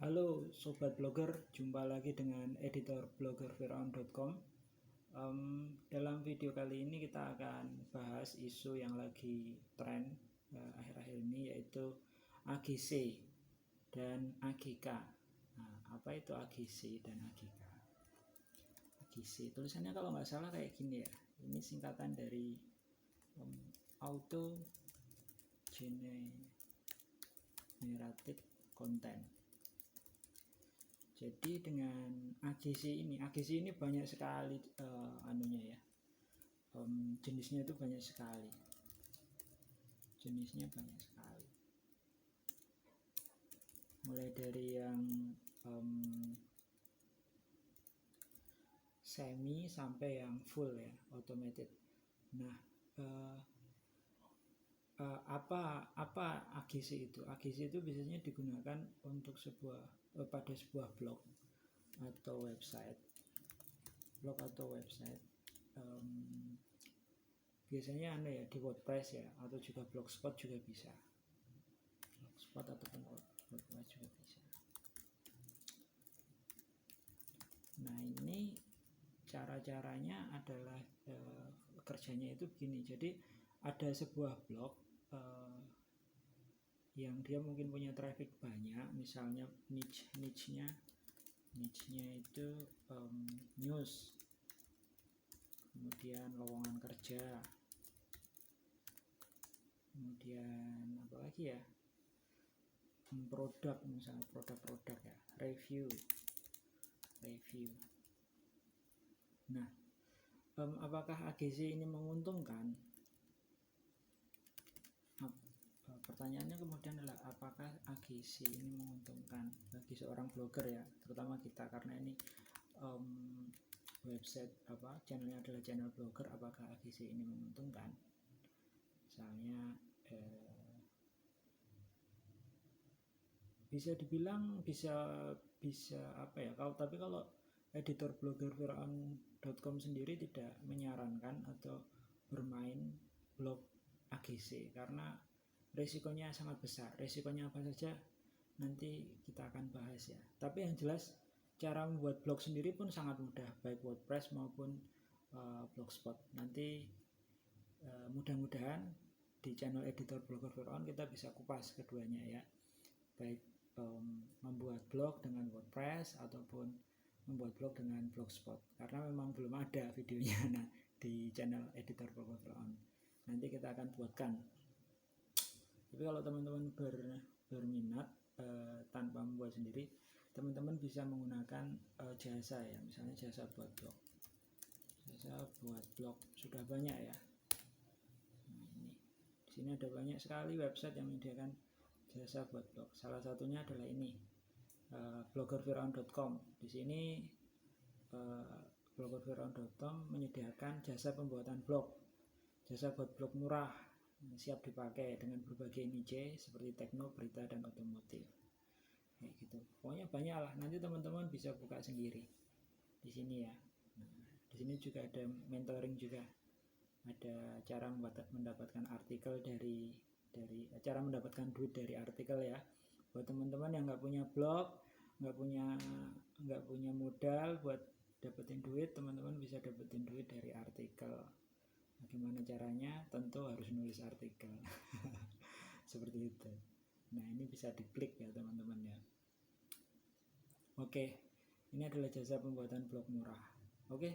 Halo Sobat Blogger, jumpa lagi dengan editor blogger Firaun.com. Dalam video kali ini kita akan bahas isu yang lagi tren akhir-akhir ini, yaitu AGC dan AGK. Nah, apa itu AGC dan AGK? AGC tulisannya kalau nggak salah kayak gini ya. Ini singkatan dari Auto Generated Content. Jadi dengan AGC ini banyak sekali jenisnya itu banyak sekali. Mulai dari yang semi sampai yang full ya, automated. Nah, apa AGC itu? AGC itu biasanya digunakan untuk pada sebuah blog atau website. Biasanya di WordPress ya, atau juga Blogspot juga bisa. Blogspot ataupun WordPress juga bisa. Nah, ini cara-caranya adalah kerjanya itu begini. Jadi ada sebuah blog yang dia mungkin punya traffic banyak, misalnya niche-nya itu news, kemudian lowongan kerja, kemudian apa lagi ya, produk, misalnya produk ya, review. Nah, apakah AGC ini menguntungkan? Pertanyaannya kemudian adalah apakah AGC ini menguntungkan bagi seorang blogger ya, terutama kita, karena ini channelnya adalah channel blogger. Apakah AGC ini menguntungkan? Misalnya bisa dibilang bisa tapi kalau editor blogger Firaun.com sendiri tidak menyarankan atau bermain blog AGC karena resikonya sangat besar. Resikonya apa saja nanti kita akan bahas ya. Tapi yang jelas cara membuat blog sendiri pun sangat mudah, baik WordPress maupun Blogspot. Nanti mudah-mudahan di channel editor blogger Firaun kita bisa kupas keduanya ya, baik membuat blog dengan WordPress ataupun membuat blog dengan Blogspot, karena memang belum ada videonya di channel editor blogger Firaun. Nanti kita akan buatkan. Tapi kalau teman-teman berminat tanpa membuat sendiri, teman-teman bisa menggunakan jasa ya, misalnya jasa buat blog. Sudah banyak ya. Nah, di sini ada banyak sekali website yang menyediakan jasa buat blog. Salah satunya adalah ini, bloggerfiraun.com. Di sini bloggerfiraun.com menyediakan jasa pembuatan blog, jasa buat blog murah, siap dipakai dengan berbagai niche seperti tekno, berita, dan otomotif. Kayak gitu. Pokoknya banyak lah. Nanti teman-teman bisa buka sendiri di sini ya. Nah, di sini juga ada mentoring juga. Ada cara mendapatkan artikel dari cara mendapatkan duit dari artikel ya. Buat teman-teman yang nggak punya blog, nggak punya modal buat dapetin duit, teman-teman bisa dapetin duit dari artikel. Bagaimana caranya? Tentu harus nulis artikel. Seperti itu. Nah, ini bisa diklik ya teman-teman ya. Oke, ini adalah jasa pembuatan blog murah. Oke,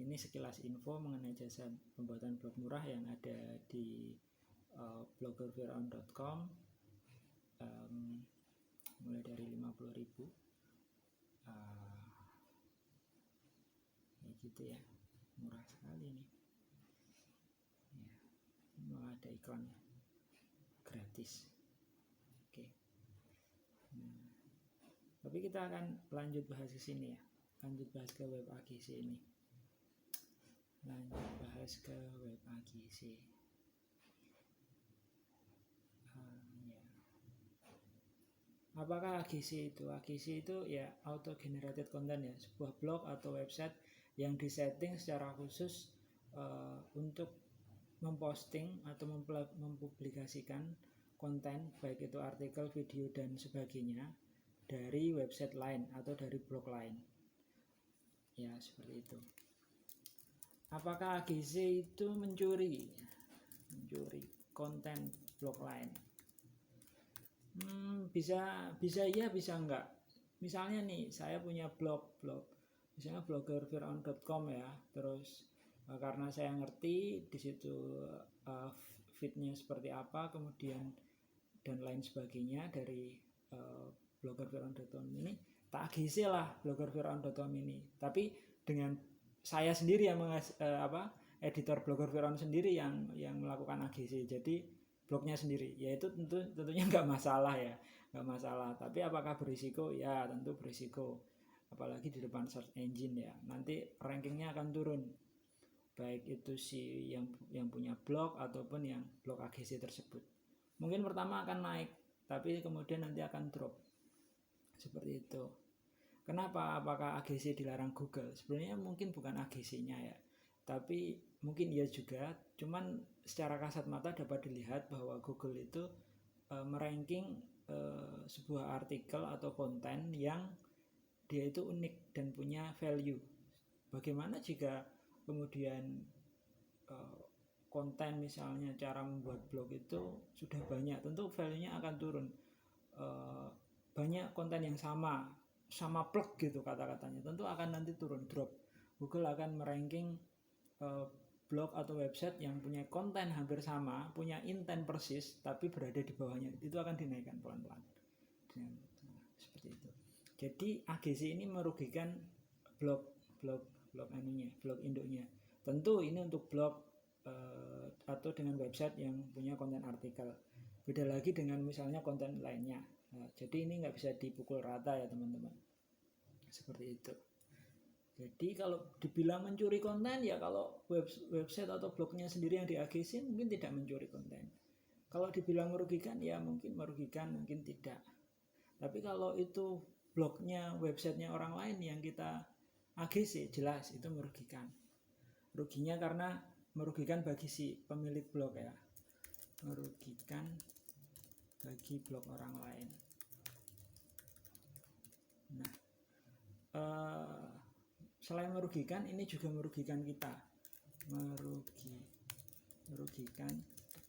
ini sekilas info mengenai jasa pembuatan blog murah yang ada di bloggerfiraun.com. Mulai dari 50.000 gitu ya, murah sekali nih ya. Malah ada iklannya, gratis. Oke. Nah, tapi kita akan lanjut bahas ke sini ya, lanjut bahas ke web AGC ini. Apakah AGC itu? AGC itu ya auto generated content ya, sebuah blog atau website yang disetting secara khusus untuk memposting atau mempublikasikan konten, baik itu artikel, video, dan sebagainya, dari website lain atau dari blog lain. Ya, seperti itu. Apakah AGC itu mencuri konten blog lain? Bisa iya, bisa enggak. Misalnya nih, saya punya blog, misalnya bloggerfiraun.com ya. Terus karena saya ngerti di situ feednya seperti apa, kemudian dan lain sebagainya dari bloggerfiraun.com ini, tak AGC lah bloggerfiraun.com ini. Tapi dengan saya sendiri yang editor blogger Firaun sendiri yang melakukan AGC. Jadi blognya sendiri, yaitu tentunya nggak masalah ya, nggak masalah. Tapi apakah berisiko? Ya tentu berisiko, apalagi di depan search engine ya. Nanti rankingnya akan turun, baik itu si yang punya blog ataupun yang blog AGC tersebut. Mungkin pertama akan naik, tapi kemudian nanti akan drop, seperti itu. Kenapa? Apakah AGC dilarang Google? Sebenarnya mungkin bukan AGC-nya ya, tapi mungkin iya juga. Cuman secara kasat mata dapat dilihat bahwa Google itu meranking sebuah artikel atau konten yang dia itu unik dan punya value. Bagaimana jika kemudian konten misalnya cara membuat blog itu sudah banyak, tentu value-nya akan turun. Banyak konten yang sama plug gitu kata-katanya, tentu akan nanti turun, drop. Google akan meranking blog atau website yang punya konten hampir sama, punya intent persis, tapi berada di bawahnya, itu akan dinaikkan pelan-pelan. Seperti itu. Jadi AGC ini merugikan blog induknya. Tentu ini untuk blog atau dengan website yang punya konten artikel. Beda lagi dengan misalnya konten lainnya. Nah, jadi ini nggak bisa dipukul rata ya teman-teman, seperti itu. Jadi kalau dibilang mencuri konten ya kalau website atau blognya sendiri yang di AGC mungkin tidak mencuri konten. Kalau dibilang merugikan ya mungkin merugikan, mungkin tidak. Tapi kalau itu blognya, websitenya orang lain yang kita AGC, jelas itu merugikan. Ruginya karena merugikan bagi si pemilik blog ya, merugikan bagi blog orang lain. Nah, selain merugikan, ini juga merugikan kita. Merugikan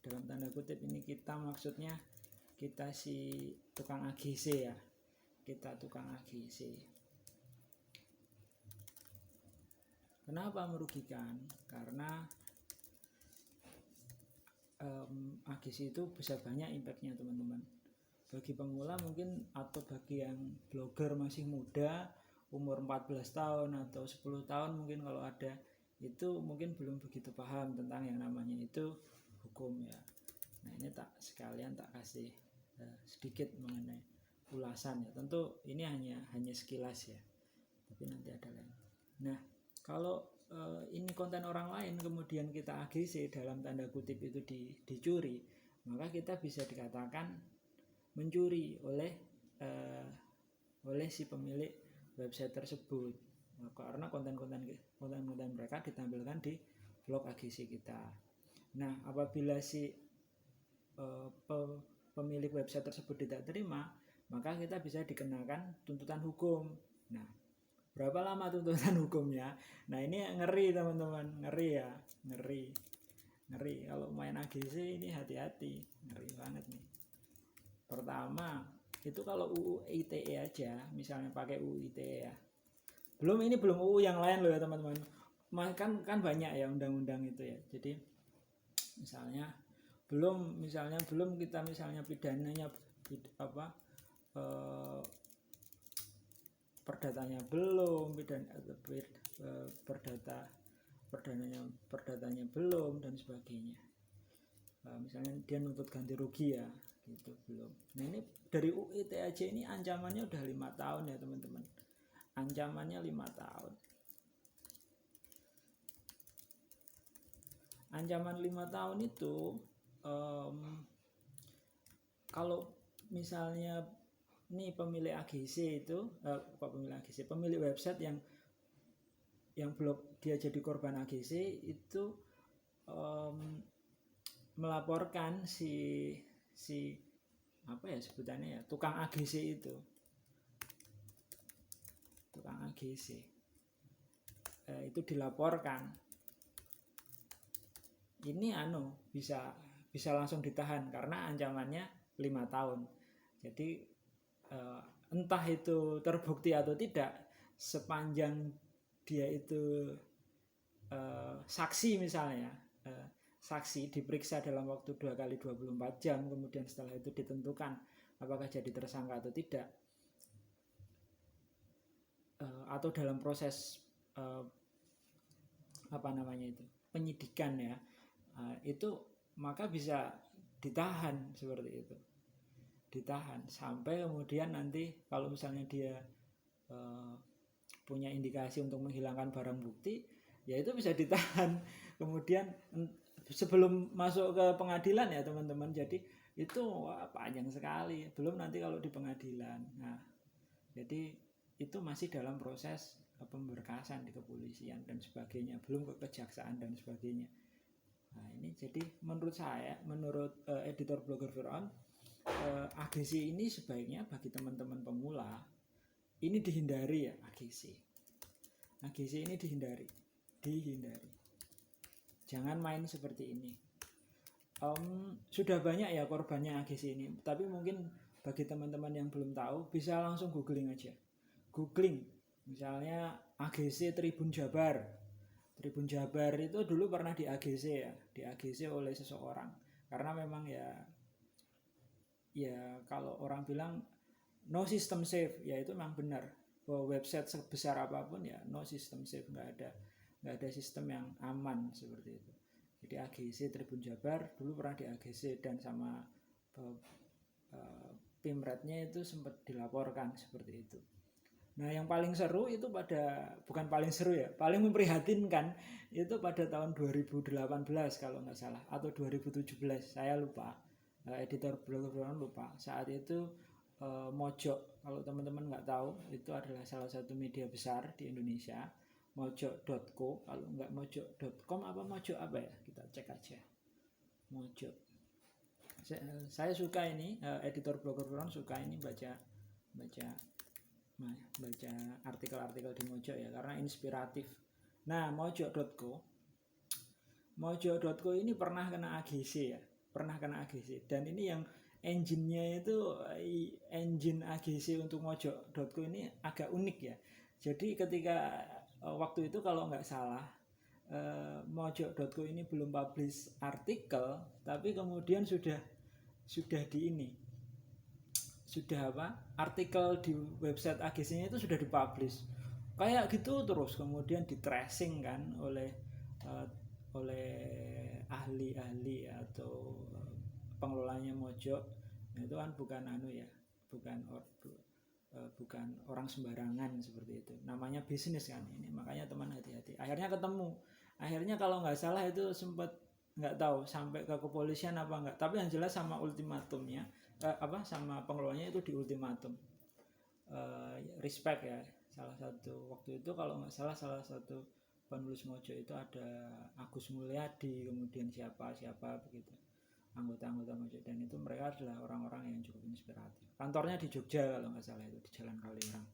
dalam tanda kutip ini kita maksudnya kita si tukang AGC ya. Kita tukang AGC. Kenapa merugikan? Karena AGC itu bisa banyak impactnya teman-teman. Bagi pemula mungkin atau bagi yang blogger masih muda, umur 14 tahun atau 10 tahun mungkin kalau ada, itu mungkin belum begitu paham tentang yang namanya itu hukum ya. Nah ini sekalian tak kasih sedikit mengenai ulasan ya. Tentu ini hanya sekilas ya, tapi nanti ada lain. Nah kalau ini konten orang lain kemudian kita AGC dalam tanda kutip itu dicuri, maka kita bisa dikatakan mencuri oleh si pemilik website tersebut, karena konten-konten mereka ditampilkan di blog AGC kita. Nah apabila si pemilik website tersebut tidak terima, maka kita bisa dikenakan tuntutan hukum. Nah berapa lama tuntutan hukumnya? Nah ini ngeri teman-teman, ngeri ya, ngeri kalau main AGC ini hati-hati, ngeri banget nih. Pertama itu kalau UU ITE aja, misalnya pakai UU ITE ya, belum UU yang lain loh ya teman-teman. Kan banyak ya undang-undang itu ya. Jadi misalnya belum kita misalnya pidananya perdatanya belum, perdatanya belum dan sebagainya. Misalnya dia nuntut ganti rugi ya, gitu belum. Nah ini dari UU ITE aja ini ancamannya udah 5 tahun ya teman-teman. Ancamannya 5 tahun. Ancaman 5 tahun itu kalau misalnya nih pemilik AGC itu pemilik website yang blog dia jadi korban AGC itu melaporkan si apa ya sebutannya ya, tukang AGC itu tukang AGC itu dilaporkan, ini bisa langsung ditahan karena ancamannya 5 tahun. Jadi entah itu terbukti atau tidak, sepanjang dia itu saksi misalnya, saksi diperiksa dalam waktu 2 kali 24 jam, kemudian setelah itu ditentukan apakah jadi tersangka atau tidak, atau dalam proses penyidikan ya, itu maka bisa ditahan seperti itu, ditahan sampai kemudian nanti kalau misalnya dia punya indikasi untuk menghilangkan barang bukti, ya itu bisa ditahan kemudian sebelum masuk ke pengadilan ya teman-teman. Jadi itu panjang sekali, belum nanti kalau di pengadilan. Nah, jadi itu masih dalam proses pemberkasan di kepolisian dan sebagainya, belum ke kejaksaan dan sebagainya. Nah, ini jadi menurut saya, menurut editor blogger Firaun, AGC ini sebaiknya bagi teman-teman pemula ini dihindari ya. AGC ini dihindari. Jangan main seperti ini. Sudah banyak ya korbannya AGC ini, tapi mungkin bagi teman-teman yang belum tahu bisa langsung googling aja. Googling misalnya AGC Tribun Jabar. Tribun Jabar itu dulu pernah di AGC ya, di AGC oleh seseorang. Karena memang ya kalau orang bilang no system safe, ya itu memang benar. Bahwa website sebesar apapun ya no system safe, nggak ada sistem yang aman seperti itu. Jadi AGC Tribun Jabar dulu pernah di AGC dan sama Pimretnya itu sempat dilaporkan seperti itu. Nah, yang paling seru itu bukan paling seru ya, paling memprihatinkan itu pada tahun 2018 kalau nggak salah, atau 2017, saya lupa, editor blog lupa. Saat itu Mojok, kalau teman-teman nggak tahu, itu adalah salah satu media besar di Indonesia, mojok.co, kalau nggak mojok.com apa mojok apa ya, kita cek aja. Mojok. Saya suka ini, editor blogger suka ini baca artikel-artikel di Mojok ya, karena inspiratif. Nah, mojok.co ini pernah kena AGC ya, dan ini yang engine-nya itu engine AGC untuk mojok.co ini agak unik ya. Jadi ketika waktu itu kalau nggak salah mojok.co ini belum publish artikel, tapi kemudian sudah artikel di website AGC-nya itu sudah dipublish kayak gitu terus, kemudian di tracing kan oleh ahli-ahli atau pengelolanya Mojok. Nah, itu kan bukan orang sembarangan seperti itu, namanya bisnis kan ini, makanya teman hati-hati. Akhirnya kalau nggak salah itu sempat, nggak tahu sampai ke kepolisian apa enggak, tapi yang jelas sama ultimatumnya sama pengelolanya itu di ultimatum. Respect ya, salah satu waktu itu kalau nggak salah satu penulis Mojok itu ada Agus Mulyadi, kemudian siapa begitu, anggota Mojok, dan itu mereka adalah orang-orang yang cukup inspiratif. Kantornya di Jogja kalau nggak salah, itu di Jalan Kaliurang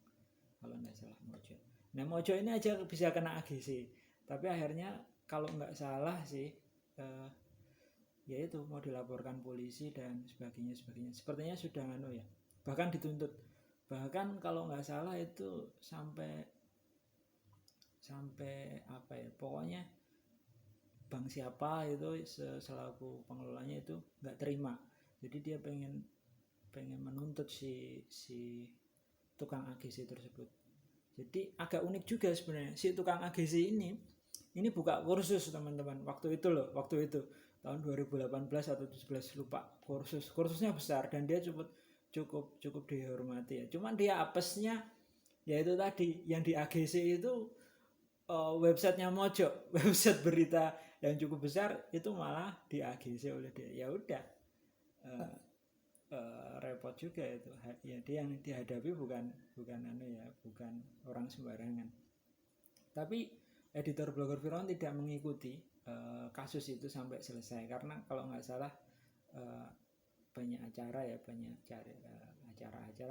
kalau nggak salah Mojok. Nah, Mojok ini aja bisa kena AGC, tapi akhirnya kalau nggak salah sih yaitu mau dilaporkan polisi dan sebagainya. Sepertinya sudah ya, bahkan dituntut, bahkan kalau nggak salah itu sampai apa ya, pokoknya bank siapa itu selaku pengelolanya itu nggak terima, jadi dia pengen menuntut si tukang AGC tersebut. Jadi agak unik juga sebenarnya, si tukang AGC ini buka kursus teman-teman waktu itu tahun 2018 atau 2017 lupa. Kursusnya besar dan dia cukup dihormati ya. Cuman dia apesnya yaitu tadi yang di AGC itu websitenya Mojok, website berita yang cukup besar itu malah di AGC oleh dia. Ya udah repot juga itu ya, dia yang dihadapi bukan orang sembarangan. Tapi editor blogger Firaun tidak mengikuti kasus itu sampai selesai, karena kalau nggak salah banyak acara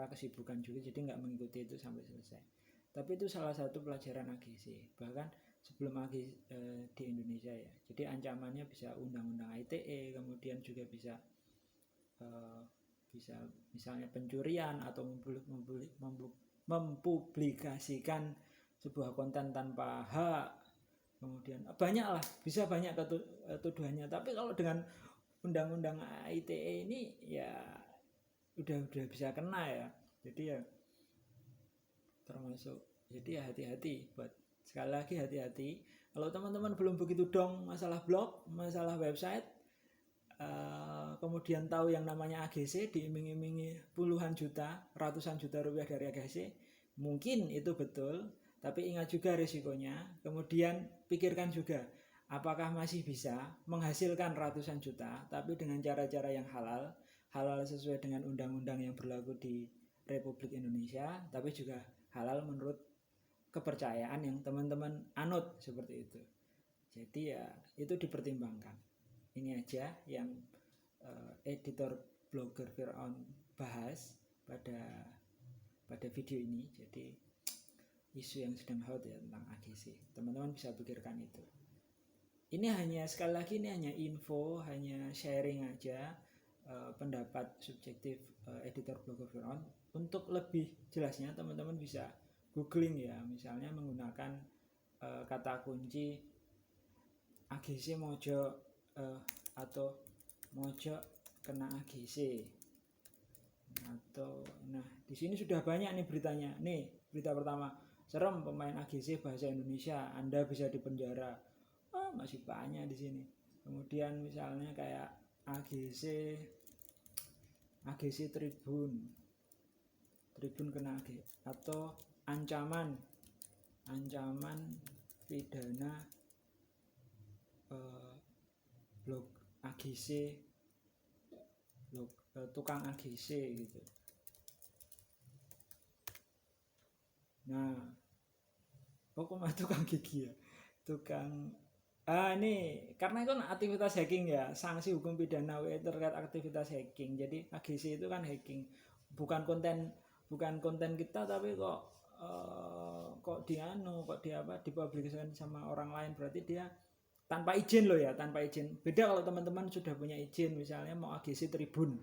kesibukan juga, jadi nggak mengikuti itu sampai selesai. Tapi itu salah satu pelajaran AGC, bahkan sebelum di Indonesia ya. Jadi ancamannya bisa undang-undang ITE, kemudian juga bisa eh, bisa misalnya pencurian atau mempublikasikan sebuah konten tanpa hak, kemudian banyak lah, bisa banyak tuduhannya. Tapi kalau dengan undang-undang ITE ini ya udah bisa kena ya. Jadi ya termasuk, jadi ya hati-hati, buat sekali lagi hati-hati. Kalau teman-teman belum begitu dong masalah blog, masalah website, kemudian tahu yang namanya AGC, diiming-imingi puluhan juta, ratusan juta rupiah dari AGC, mungkin itu betul, tapi ingat juga risikonya. Kemudian pikirkan juga apakah masih bisa menghasilkan ratusan juta tapi dengan cara-cara yang halal sesuai dengan undang-undang yang berlaku di Republik Indonesia, tapi juga halal menurut kepercayaan yang teman-teman anut, seperti itu. Jadi ya itu dipertimbangkan. Ini aja yang editor blogger Firaun bahas pada video ini. Jadi isu yang sedang hot ya tentang AGC. Teman-teman bisa pikirkan itu. Ini hanya, sekali lagi, ini hanya info, hanya sharing aja, pendapat subjektif editor blogger Firaun. Untuk lebih jelasnya teman-teman bisa googling ya, misalnya menggunakan kata kunci AGC mojo atau mojo kena AGC, atau nah di sini sudah banyak nih beritanya. Nih berita pertama, serem pemain AGC bahasa Indonesia, Anda bisa dipenjara. Masih banyak di sini. Kemudian misalnya kayak AGC Tribun kena AGC, atau ancaman pidana blog AGC, tukang AGC gitu. Nah, kok tukang gigi ya, tukang ini karena itu aktivitas hacking ya, sanksi hukum pidana terkait aktivitas hacking. Jadi AGC itu kan hacking, bukan konten kita, tapi kok dipublikasikan sama orang lain, berarti dia tanpa izin loh ya, tanpa izin. Beda kalau teman-teman sudah punya izin, misalnya mau AGC Tribun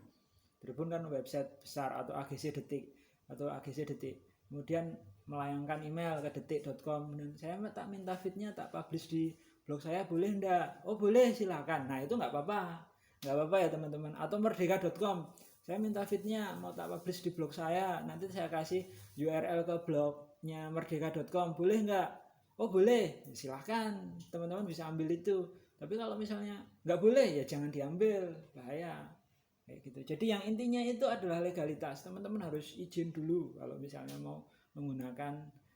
kan website besar, atau AGC Detik atau AGC Detik, kemudian melayangkan email ke detik.com, dan saya tak minta feednya tak publish di blog saya, boleh enggak? Oh boleh, silakan. Nah itu nggak apa-apa ya teman-teman. Atau merdeka.com, saya minta feednya mau tak publish di blog saya, nanti saya kasih URL ke blognya merdeka.com, boleh enggak? Oh boleh, silahkan, teman-teman bisa ambil itu. Tapi kalau misalnya nggak boleh ya jangan diambil, bahaya kayak gitu. Jadi yang intinya itu adalah legalitas. Teman-teman harus izin dulu kalau misalnya mau menggunakan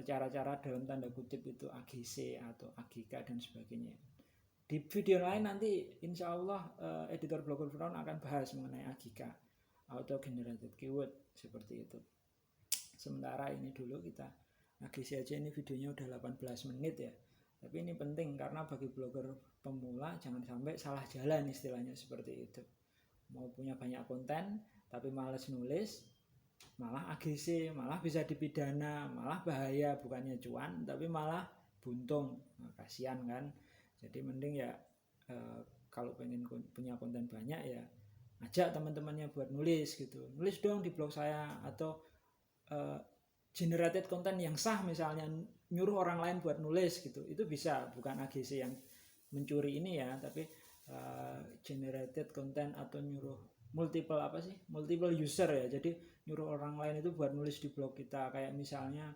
cara-cara dalam tanda kutip itu AGC atau AGK dan sebagainya. Di video lain nanti insya Allah editor blogger Firaun akan bahas mengenai AGK, auto generated keyword, seperti itu. Sementara ini dulu kita AGC aja, ini videonya udah 18 menit ya. Tapi ini penting karena bagi blogger pemula jangan sampai salah jalan, istilahnya seperti itu. Mau punya banyak konten tapi males nulis, malah AGC, malah bisa dipidana, malah bahaya, bukannya cuan tapi malah buntung. Nah, kasihan kan. Jadi mending ya kalau pengen punya konten banyak ya ajak teman-temannya buat nulis gitu, nulis dong di blog saya, atau generated content yang sah, misalnya nyuruh orang lain buat nulis gitu, itu bisa, bukan AGC yang mencuri ini ya, tapi generated content atau nyuruh multiple user ya. Jadi nyuruh orang lain itu buat nulis di blog kita, kayak misalnya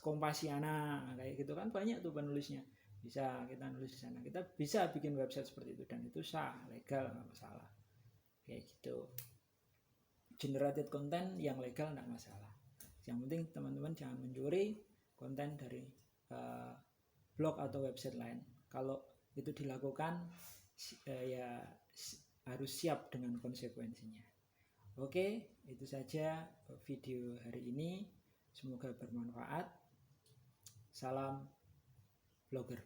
Kompasiana kayak gitu kan, banyak tuh penulisnya, bisa kita nulis di sana. Kita bisa bikin website seperti itu dan itu sah, legal, nggak masalah kayak gitu. Generated content yang legal nggak masalah. Yang penting teman-teman jangan mencuri konten dari blog atau website lain. Kalau itu dilakukan ya harus siap dengan konsekuensinya. Oke, itu saja video hari ini. Semoga bermanfaat. Salam blogger.